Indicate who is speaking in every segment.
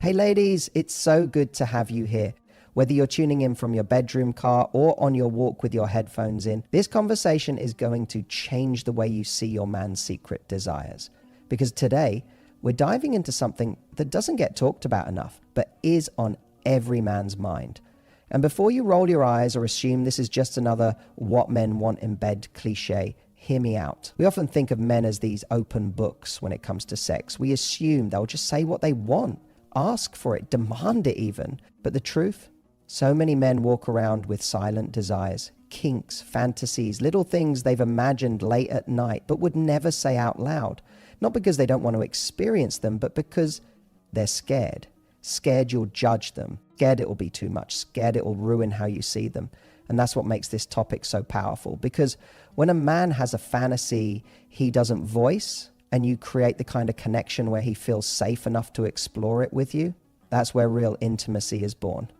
Speaker 1: Hey ladies, it's so good to have you here. Whether you're tuning in from your bedroom, car, or on your walk with your headphones in, this conversation is going to change the way you see your man's secret desires. Because today, we're diving into something that doesn't get talked about enough, but is on every man's mind. And before you roll your eyes or assume this is just another what men want in bed cliche, hear me out. We often think of men as these open books when it comes to sex. We assume they'll just say what they want. Ask for it, demand it even. But the truth? So many men walk around with silent desires, kinks, fantasies, little things they've imagined late at night, but would never say out loud. Not because they don't want to experience them, but because they're scared. Scared you'll judge them. Scared it will be too much. Scared it will ruin how you see them. And that's what makes this topic so powerful. Because when a man has a fantasy he doesn't voice, and you create the kind of connection where he feels safe enough to explore it with you, that's where real intimacy is born.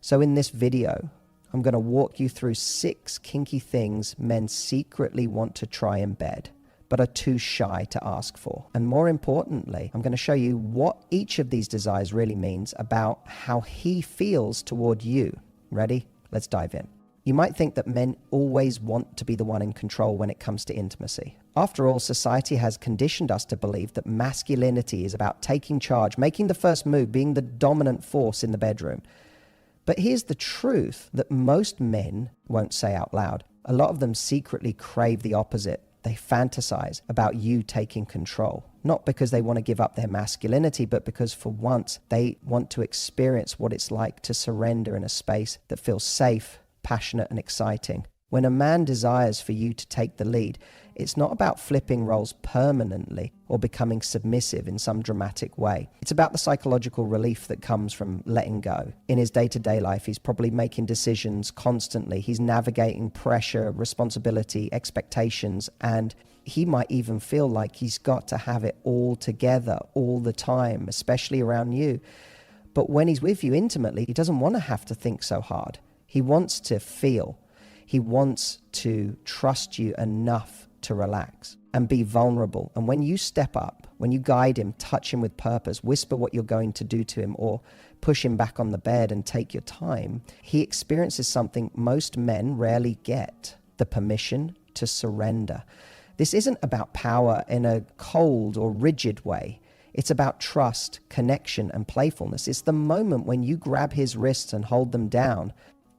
Speaker 1: So in this video, I'm going to walk you through 6 kinky things men secretly want to try in bed, but are too shy to ask for. And more importantly, I'm going to show you what each of these desires really means about how he feels toward you. Ready? Let's dive in. You might think that men always want to be the one in control when it comes to intimacy. After all, society has conditioned us to believe that masculinity is about taking charge, making the first move, being the dominant force in the bedroom. But here's the truth that most men won't say out loud. A lot of them secretly crave the opposite. They fantasize about you taking control. Not because they want to give up their masculinity, but because for once they want to experience what it's like to surrender in a space that feels safe, passionate, and exciting. When a man desires for you to take the lead, it's not about flipping roles permanently or becoming submissive in some dramatic way. It's about the psychological relief that comes from letting go. In his day-to-day life, he's probably making decisions constantly. He's navigating pressure, responsibility, expectations, and he might even feel like he's got to have it all together all the time, especially around you. But when he's with you intimately, he doesn't want to have to think so hard. He wants to feel. He wants to trust you enough to relax and be vulnerable. And when you step up, when you guide him, touch him with purpose, whisper what you're going to do to him, or push him back on the bed and take your time, he experiences something most men rarely get: the permission to surrender. This isn't about power in a cold or rigid way. It's about trust, connection, and playfulness. It's the moment when you grab his wrists and hold them down,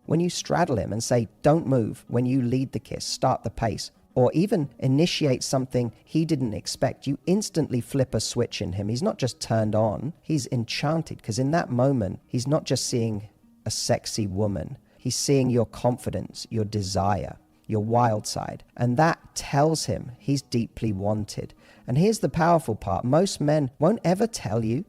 Speaker 1: when you straddle him and say, "Don't move," when you lead the kiss, start the pace, or even initiate something he didn't expect. You instantly flip a switch in him. He's not just turned on, he's enchanted, because in that moment, he's not just seeing a sexy woman. He's seeing your confidence, your desire, your wild side. And that tells him he's deeply wanted. And here's the powerful part. Most men won't ever tell you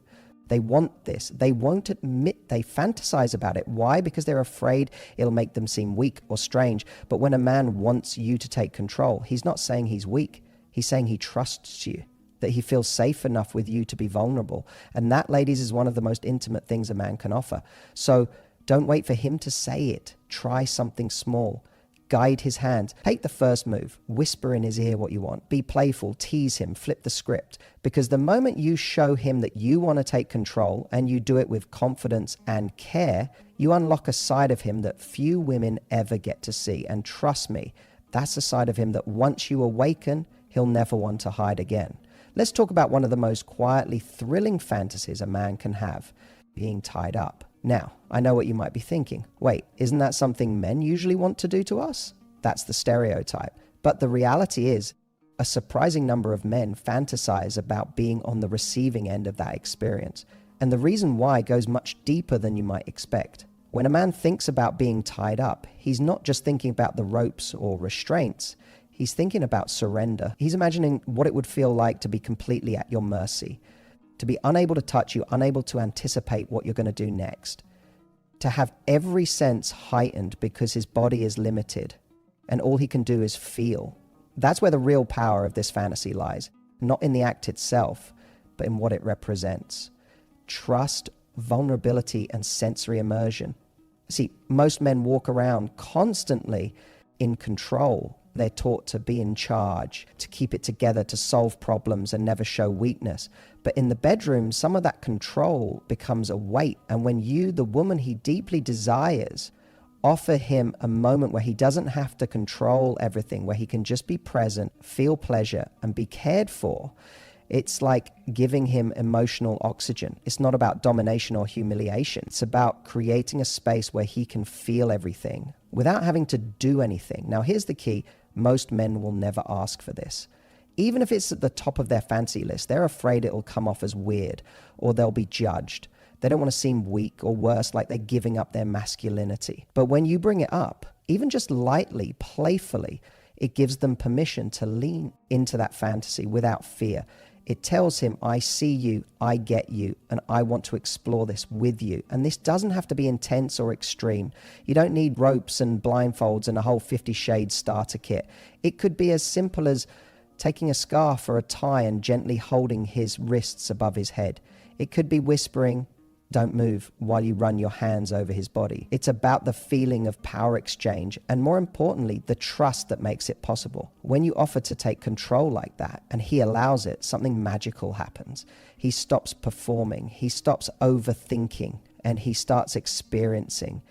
Speaker 1: they want this. They won't admit they fantasize about it. Why? Because they're afraid it'll make them seem weak or strange. But when a man wants you to take control, he's not saying he's weak. He's saying he trusts you, that he feels safe enough with you to be vulnerable. And that, ladies, is one of the most intimate things a man can offer. So don't wait for him to say it. Try something small. Guide his hand. Take the first move. Whisper in his ear what you want. Be playful. Tease him. Flip the script. Because the moment you show him that you want to take control, and you do it with confidence and care, you unlock a side of him that few women ever get to see. And trust me, that's a side of him that once you awaken, he'll never want to hide again. Let's talk about one of the most quietly thrilling fantasies a man can have: being tied up. Now, I know what you might be thinking. Wait, isn't that something men usually want to do to us? That's the stereotype. But the reality is, a surprising number of men fantasize about being on the receiving end of that experience. And the reason why goes much deeper than you might expect. When a man thinks about being tied up, he's not just thinking about the ropes or restraints. He's thinking about surrender. He's imagining what it would feel like to be completely at your mercy. To be unable to touch you, unable to anticipate what you're going to do next. To have every sense heightened because his body is limited and all he can do is feel. That's where the real power of this fantasy lies. Not in the act itself, but in what it represents. Trust, vulnerability, and sensory immersion. See, most men walk around constantly in control, They're taught to be in charge, to keep it together, to solve problems and never show weakness. But in the bedroom, some of that control becomes a weight. And when you, the woman he deeply desires, offer him a moment where he doesn't have to control everything, where he can just be present, feel pleasure, and be cared for, it's like giving him emotional oxygen. It's not about domination or humiliation. It's about creating a space where he can feel everything without having to do anything. Now, here's the key. Most men will never ask for this. Even if it's at the top of their fancy list, they're afraid it'll come off as weird or they'll be judged. They don't want to seem weak or worse, like they're giving up their masculinity. But when you bring it up, even just lightly, playfully, it gives them permission to lean into that fantasy without fear. It tells him, I see you, I get you, and I want to explore this with you. And this doesn't have to be intense or extreme. You don't need ropes and blindfolds and a whole 50 Shades starter kit. It could be as simple as taking a scarf or a tie and gently holding his wrists above his head. It could be whispering, don't move, while you run your hands over his body. It's about the feeling of power exchange and, more importantly, the trust that makes it possible. When you offer to take control like that and he allows it, something magical happens. He stops performing, he stops overthinking, and he starts experiencing.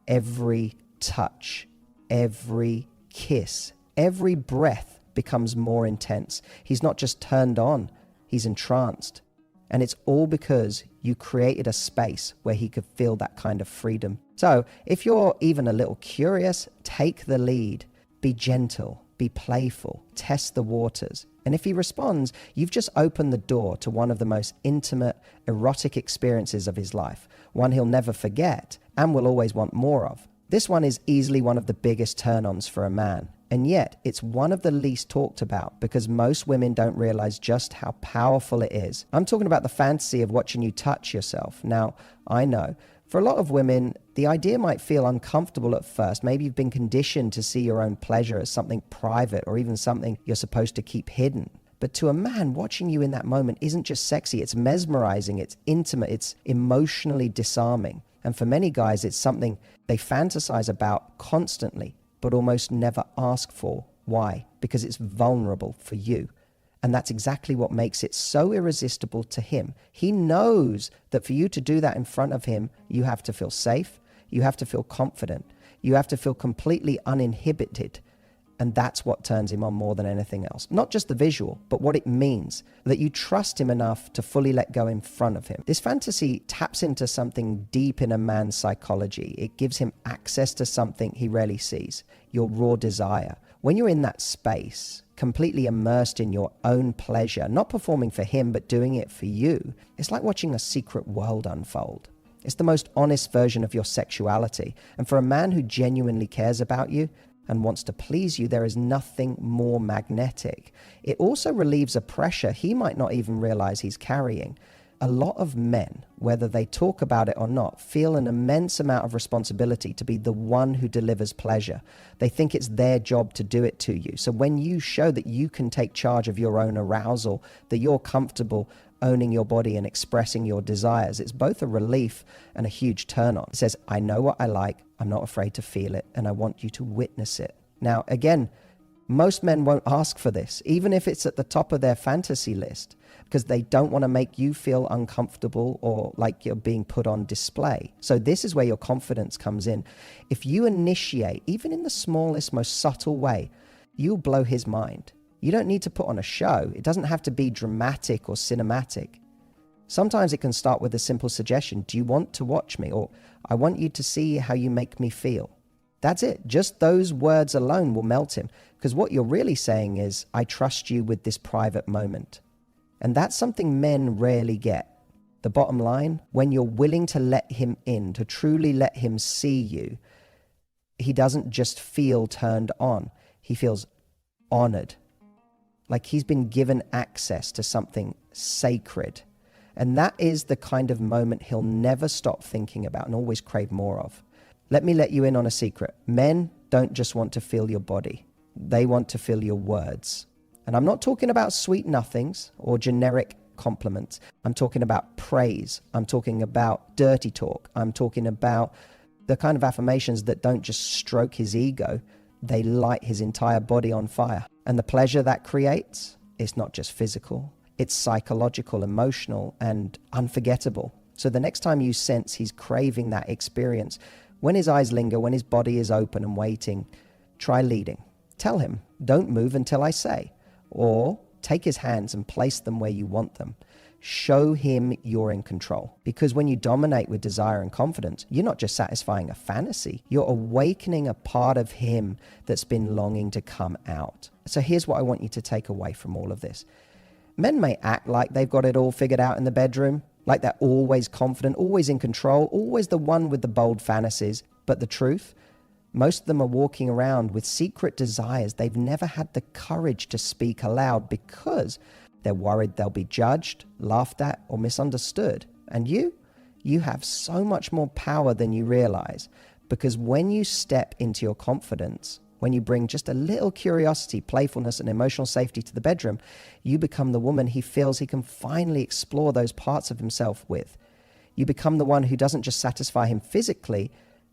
Speaker 1: Every touch, every kiss, every breath becomes more intense. He's not just turned on, he's entranced. And it's all because you created a space where he could feel that kind of freedom. So if you're even a little curious, take the lead. Be gentle, be playful, test the waters. And if he responds, you've just opened the door to one of the most intimate, erotic experiences of his life, one he'll never forget and will always want more of. This one is easily one of the biggest turn-ons for a man. And yet, it's one of the least talked about because most women don't realize just how powerful it is. I'm talking about the fantasy of watching you touch yourself. Now, I know, for a lot of women, the idea might feel uncomfortable at first. Maybe you've been conditioned to see your own pleasure as something private or even something you're supposed to keep hidden. But to a man, watching you in that moment isn't just sexy, it's mesmerizing, it's intimate, it's emotionally disarming. And for many guys, it's something they fantasize about constantly, but almost never ask for. Why? Because it's vulnerable for you. And that's exactly what makes it so irresistible to him. He knows that for you to do that in front of him, you have to feel safe, you have to feel confident, you have to feel completely uninhibited. And that's what turns him on more than anything else. Not just the visual, but what it means, that you trust him enough to fully let go in front of him. This fantasy taps into something deep in a man's psychology. It gives him access to something he rarely sees, your raw desire. When you're in that space, completely immersed in your own pleasure, not performing for him, but doing it for you, it's like watching a secret world unfold. It's the most honest version of your sexuality. And for a man who genuinely cares about you, and wants to please you, there is nothing more magnetic. It also relieves a pressure he might not even realize he's carrying. A lot of men, whether they talk about it or not, feel an immense amount of responsibility to be the one who delivers pleasure. They think it's their job to do it to you. So when you show that you can take charge of your own arousal, that you're comfortable owning your body and expressing your desires, it's both a relief and a huge turn on. It says, I know what I like, I'm not afraid to feel it, and I want you to witness it. Now, again, most men won't ask for this, even if it's at the top of their fantasy list, because they don't want to make you feel uncomfortable or like you're being put on display. So this is where your confidence comes in. If you initiate, even in the smallest, most subtle way, you'll blow his mind. You don't need to put on a show. It doesn't have to be dramatic or cinematic. Sometimes it can start with a simple suggestion. Do you want to watch me? Or I want you to see how you make me feel. That's it. Just those words alone will melt him. Because what you're really saying is, I trust you with this private moment. And that's something men rarely get. The bottom line, when you're willing to let him in, to truly let him see you, he doesn't just feel turned on. He feels honored. Like he's been given access to something sacred. And that is the kind of moment he'll never stop thinking about and always crave more of. Let me let you in on a secret. Men don't just want to feel your body. They want to feel your words. And I'm not talking about sweet nothings or generic compliments. I'm talking about praise. I'm talking about dirty talk. I'm talking about the kind of affirmations that don't just stroke his ego, they light his entire body on fire. And the pleasure that creates, it's not just physical, it's psychological, emotional, and unforgettable. So the next time you sense he's craving that experience, when his eyes linger, when his body is open and waiting, try leading. Tell him, don't move until I say. Or take his hands and place them where you want them. Show him you're in control. Because when you dominate with desire and confidence, you're not just satisfying a fantasy, you're awakening a part of him that's been longing to come out. So here's what I want you to take away from all of this. Men may act like they've got it all figured out in the bedroom, like they're always confident, always in control, always the one with the bold fantasies. But the truth, most of them are walking around with secret desires they've never had the courage to speak aloud because they're worried they'll be judged, laughed at, or misunderstood. And you have so much more power than you realize, because when you step into your confidence, when you bring just a little curiosity, playfulness, and emotional safety to the bedroom, you become the woman he feels he can finally explore those parts of himself with. You become the one who doesn't just satisfy him physically,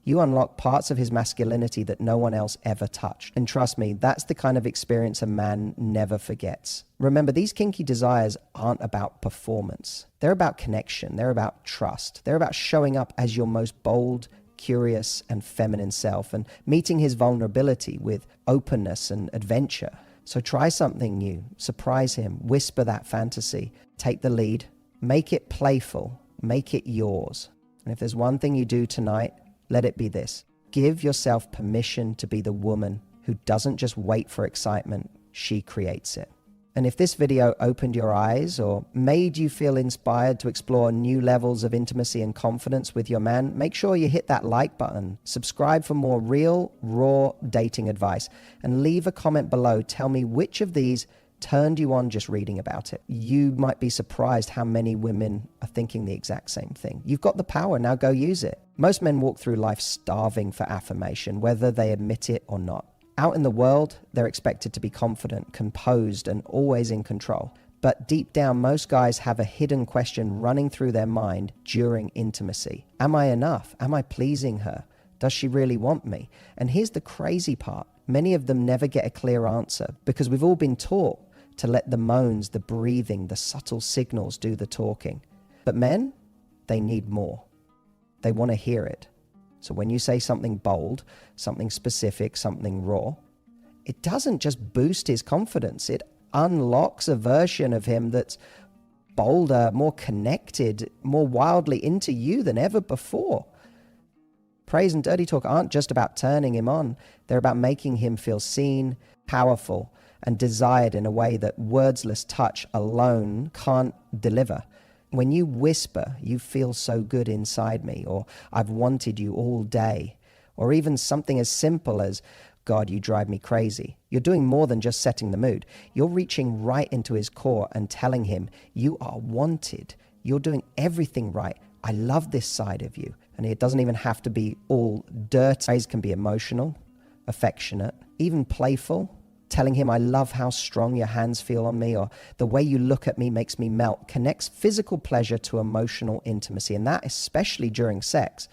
Speaker 1: you unlock parts of his masculinity that no one else ever touched. And trust me, that's the kind of experience a man never forgets. Remember, these kinky desires aren't about performance. They're about connection. They're about trust. They're about showing up as your most bold, curious, and feminine self and meeting his vulnerability with openness and adventure. So try something new. Surprise him. Whisper that fantasy. Take the lead. Make it playful. Make it yours. And if there's one thing you do tonight, let it be this. Give yourself permission to be the woman who doesn't just wait for excitement, she creates it. And if this video opened your eyes or made you feel inspired to explore new levels of intimacy and confidence with your man, make sure you hit that like button, subscribe for more real, raw dating advice, and leave a comment below. Tell me which of these turned you on just reading about it. You might be surprised how many women are thinking the exact same thing. You've got the power, now go use it. Most men walk through life starving for affirmation, whether they admit it or not. Out in the world, they're expected to be confident, composed, and always in control. But deep down, most guys have a hidden question running through their mind during intimacy. Am I enough? Am I pleasing her? Does she really want me? And here's the crazy part. Many of them never get a clear answer because we've all been taught to let the moans, the breathing, the subtle signals do the talking. But men, they need more. They want to hear it. So when you say something bold, something specific, something raw, it doesn't just boost his confidence. It unlocks a version of him that's bolder, more connected, more wildly into you than ever before. Praise and dirty talk aren't just about turning him on. They're about making him feel seen, powerful, and desired in a way that wordless touch alone can't deliver. When you whisper, you feel so good inside me, or I've wanted you all day, or even something as simple as, God, you drive me crazy. You're doing more than just setting the mood. You're reaching right into his core and telling him you are wanted. You're doing everything right. I love this side of you. And it doesn't even have to be all dirty. It can be emotional, affectionate, even playful. Telling him, I love how strong your hands feel on me, or the way you look at me makes me melt, connects physical pleasure to emotional intimacy. And that, especially during sex,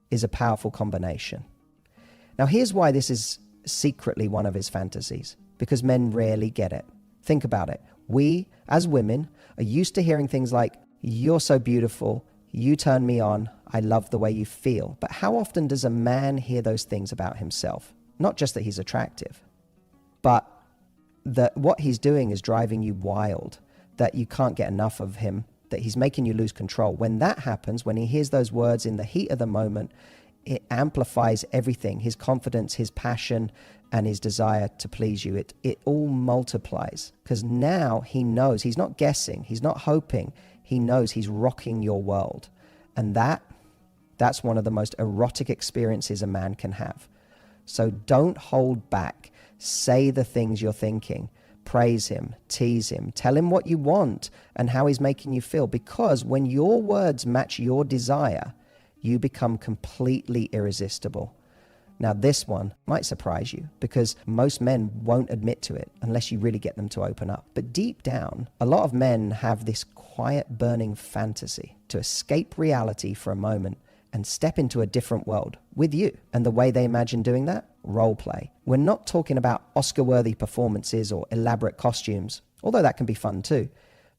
Speaker 1: is a powerful combination. Now, here's why this is secretly one of his fantasies, because men rarely get it. Think about it. We, as women, are used to hearing things like, you're so beautiful, you turn me on, I love the way you feel. But how often does a man hear those things about himself? Not just that he's attractive, but that what he's doing is driving you wild, that you can't get enough of him, that he's making you lose control. When that happens, when he hears those words in the heat of the moment, it amplifies everything, his confidence, his passion, and his desire to please you. It all multiplies, because now he knows, he's not guessing, he's not hoping, he knows he's rocking your world. And that's one of the most erotic experiences a man can have. So don't hold back. Say the things you're thinking. Praise him, tease him, tell him what you want and how he's making you feel. Because when your words match your desire, you become completely irresistible. Now, this one might surprise you because most men won't admit to it unless you really get them to open up. But deep down, a lot of men have this quiet burning fantasy to escape reality for a moment and step into a different world with you. And the way they imagine doing that? Role play. We're not talking about Oscar-worthy performances or elaborate costumes, although that can be fun too.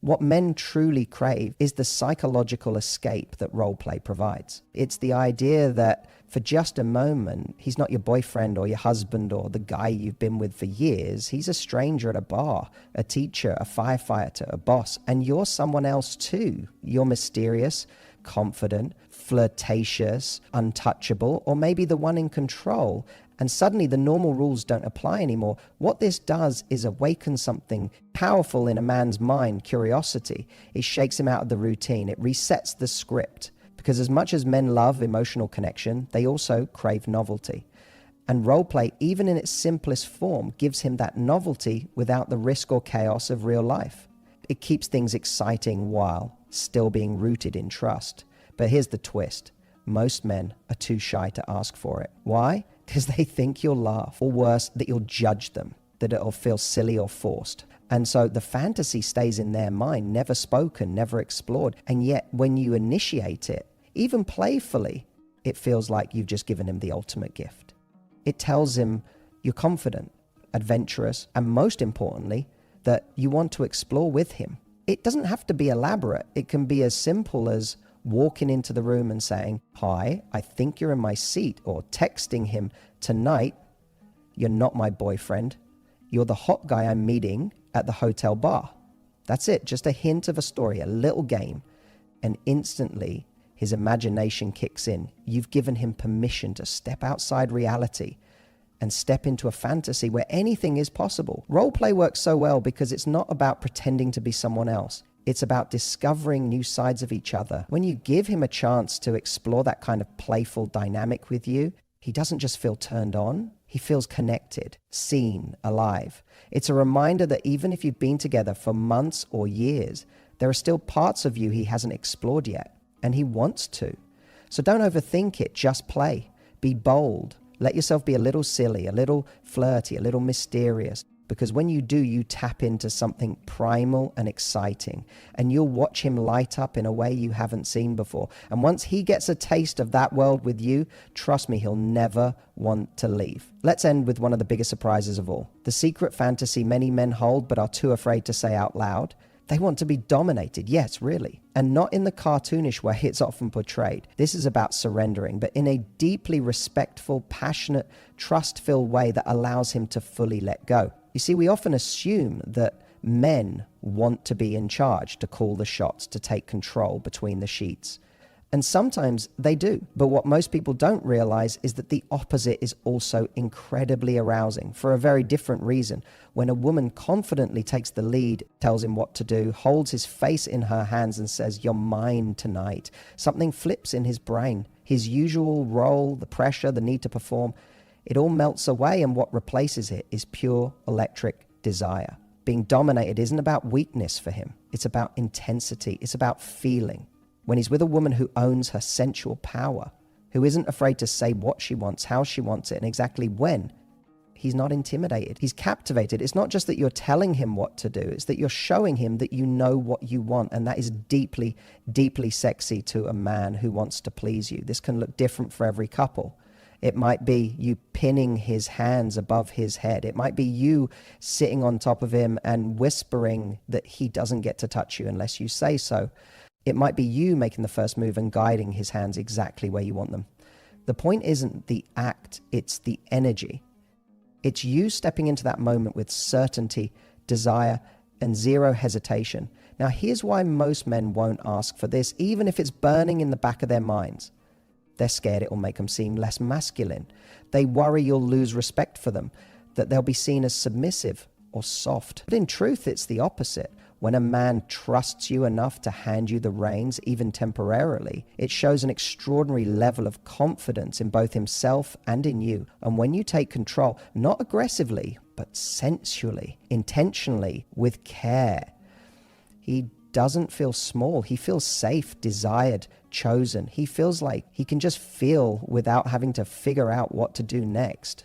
Speaker 1: What men truly crave is the psychological escape that role play provides. It's the idea that for just a moment, he's not your boyfriend or your husband or the guy you've been with for years. He's a stranger at a bar, a teacher, a firefighter, a boss, and you're someone else too. You're mysterious, confident, flirtatious, untouchable, or maybe the one in control. And suddenly the normal rules don't apply anymore. What this does is awaken something powerful in a man's mind, curiosity. It shakes him out of the routine. It resets the script. Because as much as men love emotional connection, they also crave novelty. And role play, even in its simplest form, gives him that novelty without the risk or chaos of real life. It keeps things exciting while still being rooted in trust. But here's the twist. Most men are too shy to ask for it. Why? Because they think you'll laugh, or worse, that you'll judge them, that it'll feel silly or forced. And so the fantasy stays in their mind, never spoken, never explored. And yet when you initiate it, even playfully, it feels like you've just given him the ultimate gift. It tells him you're confident, adventurous, and most importantly, that you want to explore with him. It doesn't have to be elaborate. It can be as simple as walking into the room and saying, "Hi, I think you're in my seat," or texting him, "Tonight, you're not my boyfriend. You're the hot guy I'm meeting at the hotel bar." That's it. Just a hint of a story, a little game. And instantly, his imagination kicks in. You've given him permission to step outside reality and step into a fantasy where anything is possible. Role play works so well because it's not about pretending to be someone else. It's about discovering new sides of each other. When you give him a chance to explore that kind of playful dynamic with you, he doesn't just feel turned on, he feels connected, seen, alive. It's a reminder that even if you've been together for months or years, there are still parts of you he hasn't explored yet, and he wants to. So don't overthink it, just play. Be bold. Let yourself be a little silly, a little flirty, a little mysterious. Because when you do, you tap into something primal and exciting, and you'll watch him light up in a way you haven't seen before. And once he gets a taste of that world with you, trust me, he'll never want to leave. Let's end with one of the biggest surprises of all. The secret fantasy many men hold but are too afraid to say out loud. They want to be dominated, yes, really. And not in the cartoonish way it's often portrayed. This is about surrendering, but in a deeply respectful, passionate, trust-filled way that allows him to fully let go. You see, we often assume that men want to be in charge, to call the shots, to take control between the sheets. And sometimes they do. But what most people don't realize is that the opposite is also incredibly arousing for a very different reason. When a woman confidently takes the lead, tells him what to do, holds his face in her hands and says, "You're mine tonight," something flips in his brain. His usual role, the pressure, the need to perform, it all melts away, and what replaces it is pure electric desire. Being dominated isn't about weakness for him. It's about intensity. It's about feeling. When he's with a woman who owns her sensual power, who isn't afraid to say what she wants, how she wants it, and exactly when, he's not intimidated. He's captivated. It's not just that you're telling him what to do. It's that you're showing him that you know what you want. And that is deeply, deeply sexy to a man who wants to please you. This can look different for every couple. It might be you pinning his hands above his head. It might be you sitting on top of him and whispering that he doesn't get to touch you unless you say so. It might be you making the first move and guiding his hands exactly where you want them. The point isn't the act, it's the energy. It's you stepping into that moment with certainty, desire, and zero hesitation. Now, here's why most men won't ask for this, even if it's burning in the back of their minds. They're scared it will make them seem less masculine. They worry you'll lose respect for them, that they'll be seen as submissive or soft. But in truth, it's the opposite. When a man trusts you enough to hand you the reins, even temporarily, it shows an extraordinary level of confidence in both himself and in you. And when you take control, not aggressively, but sensually, intentionally, with care, he doesn't feel small. He feels safe, desired, chosen. He feels like he can just feel without having to figure out what to do next.